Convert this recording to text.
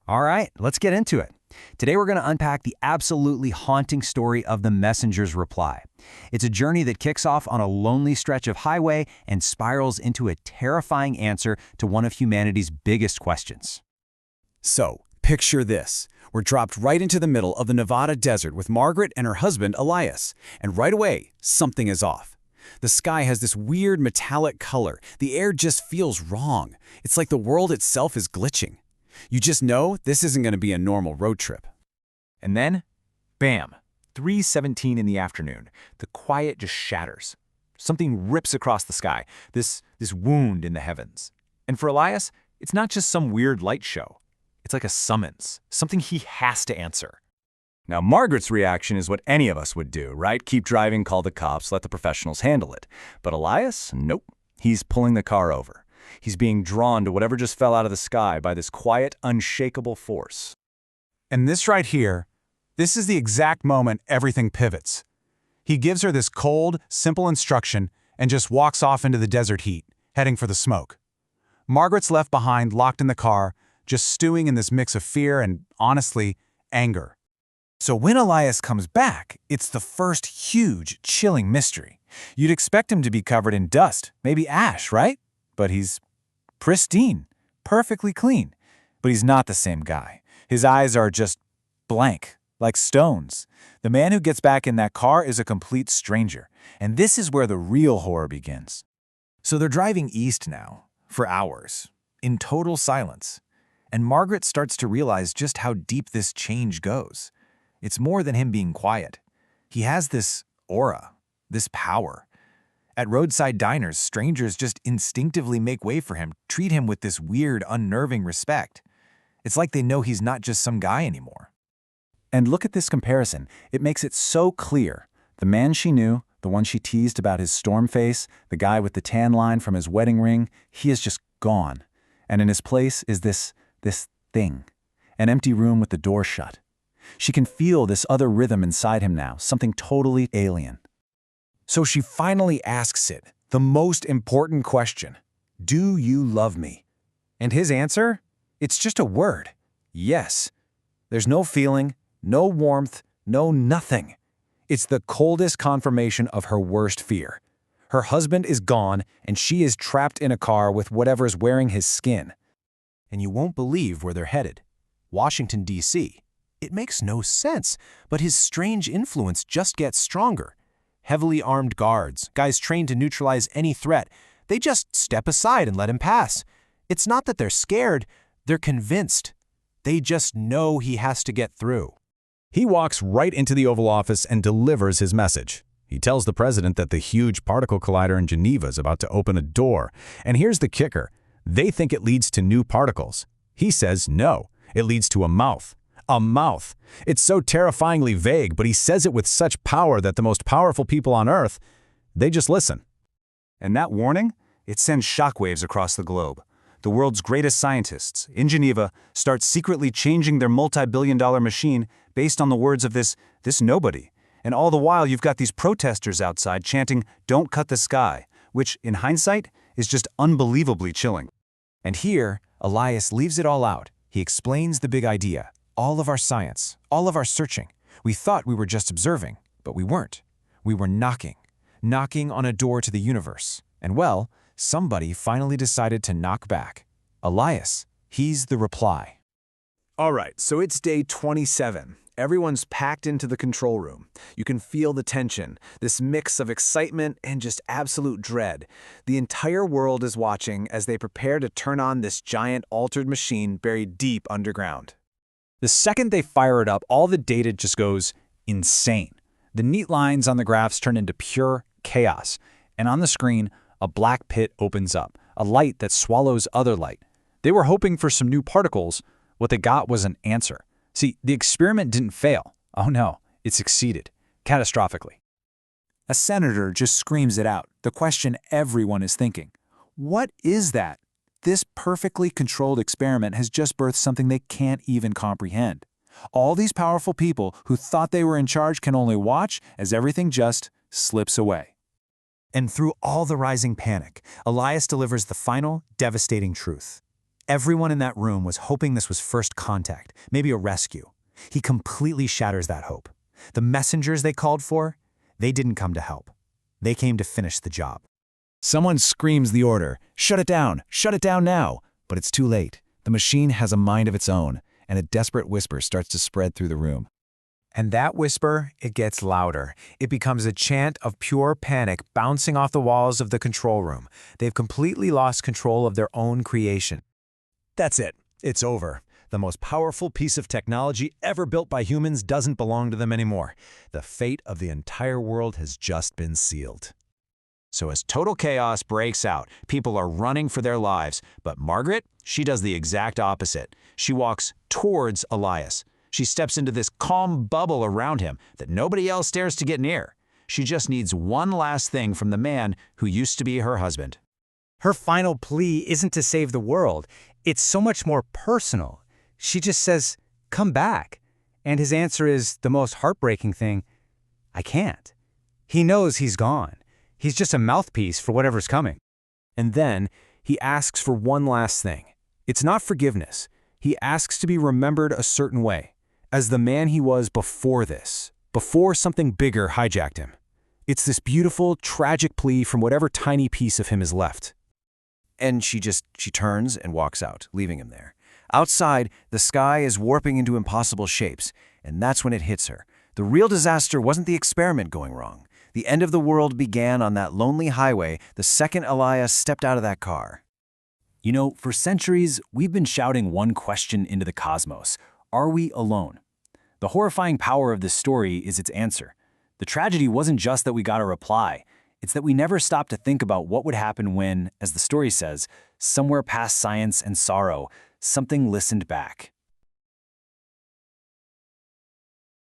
All right, let's get into it. Today we're going to unpack the absolutely haunting story of the messenger's reply. It's a journey that kicks off on a lonely stretch of highway and spirals into a terrifying answer to one of humanity's biggest questions. So, picture this. We're dropped right into the middle of the Nevada desert with Margaret and her husband, Elias. And right away, something is off. The sky has this weird metallic color. The air just feels wrong. It's like the world itself is glitching. You just know this isn't going to be a normal road trip. And then, bam, 3:17 in the afternoon. The quiet just shatters. Something rips across the sky, this wound in the heavens. And for Elias, it's not just some weird light show. It's like a summons, something he has to answer. Now, Margaret's reaction is what any of us would do, right? Keep driving, call the cops, let the professionals handle it. But Elias, nope. He's pulling the car over. He's being drawn to whatever just fell out of the sky by this quiet, unshakable force. And this right here, this is the exact moment everything pivots. He gives her this cold, simple instruction and just walks off into the desert heat, heading for the smoke. Margaret's left behind, locked in the car, just stewing in this mix of fear and, honestly, anger. So when Elias comes back, it's the first huge, chilling mystery. You'd expect him to be covered in dust, maybe ash, right? But he's pristine, perfectly clean. But he's not the same guy. His eyes are just blank, like stones. The man who gets back in that car is a complete stranger. And this is where the real horror begins. So they're driving east now, for hours, in total silence. And Margaret starts to realize just how deep this change goes. It's more than him being quiet. He has this aura, this power. At roadside diners, strangers just instinctively make way for him, treat him with this weird, unnerving respect. It's like they know he's not just some guy anymore. And look at this comparison. It makes it so clear. The man she knew, the one she teased about his storm face, the guy with the tan line from his wedding ring, he is just gone. And in his place is this thing, an empty room with the door shut. She can feel this other rhythm inside him now, something totally alien. So she finally asks it, the most important question. Do you love me? And his answer? It's just a word. Yes. There's no feeling, no warmth, no nothing. It's the coldest confirmation of her worst fear. Her husband is gone, and she is trapped in a car with whatever's wearing his skin. And you won't believe where they're headed. Washington, D.C. It makes no sense, but his strange influence just gets stronger. Heavily armed guards, guys trained to neutralize any threat, they just step aside and let him pass. It's not that they're scared, they're convinced. They just know he has to get through. He walks right into the Oval Office and delivers his message. He tells the president that the huge particle collider in Geneva is about to open a door. And here's the kicker. They think it leads to new particles. He says no, it leads to a mouth. A mouth. It's so terrifyingly vague, but he says it with such power that the most powerful people on Earth, they just listen. And that warning, it sends shockwaves across the globe. The world's greatest scientists, in Geneva, start secretly changing their multi-billion-dollar machine based on the words of this nobody. And all the while, you've got these protesters outside chanting, "Don't cut the sky," which, in hindsight, is just unbelievably chilling. And here, Elias leaves it all out. He explains the big idea. All of our science, all of our searching. We thought we were just observing, but we weren't. We were knocking on a door to the universe. And well, somebody finally decided to knock back. Elias, he's the reply. All right, so it's day 27. Everyone's packed into the control room. You can feel the tension, this mix of excitement and just absolute dread. The entire world is watching as they prepare to turn on this giant altered machine buried deep underground. The second they fire it up, all the data just goes insane. The neat lines on the graphs turn into pure chaos. And on the screen, a black pit opens up, a light that swallows other light. They were hoping for some new particles. What they got was an answer. See, the experiment didn't fail. Oh no, it succeeded, catastrophically. A senator just screams it out, the question everyone is thinking. What is that? This perfectly controlled experiment has just birthed something they can't even comprehend. All these powerful people who thought they were in charge can only watch as everything just slips away. And through all the rising panic, Elias delivers the final, devastating truth. Everyone in that room was hoping this was first contact, maybe a rescue. He completely shatters that hope. The messengers they called for, they didn't come to help. They came to finish the job. Someone screams the order, shut it down now, but it's too late. The machine has a mind of its own, and a desperate whisper starts to spread through the room. And that whisper, it gets louder. It becomes a chant of pure panic bouncing off the walls of the control room. They've completely lost control of their own creation. That's it. It's over. The most powerful piece of technology ever built by humans doesn't belong to them anymore. The fate of the entire world has just been sealed. So as total chaos breaks out, people are running for their lives. But Margaret, she does the exact opposite. She walks towards Elias. She steps into this calm bubble around him that nobody else dares to get near. She just needs one last thing from the man who used to be her husband. Her final plea isn't to save the world. It's so much more personal. She just says, "Come back." And his answer is the most heartbreaking thing: "I can't." He knows he's gone. He's just a mouthpiece for whatever's coming. And then he asks for one last thing. It's not forgiveness. He asks to be remembered a certain way, as the man he was before this, before something bigger hijacked him. It's this beautiful, tragic plea from whatever tiny piece of him is left. And she turns and walks out, leaving him there. Outside, the sky is warping into impossible shapes, and that's when it hits her. The real disaster wasn't the experiment going wrong. The end of the world began on that lonely highway the second Elias stepped out of that car. You know, for centuries, we've been shouting one question into the cosmos: are we alone? The horrifying power of this story is its answer. The tragedy wasn't just that we got a reply. It's that we never stopped to think about what would happen when, as the story says, somewhere past science and sorrow, something listened back.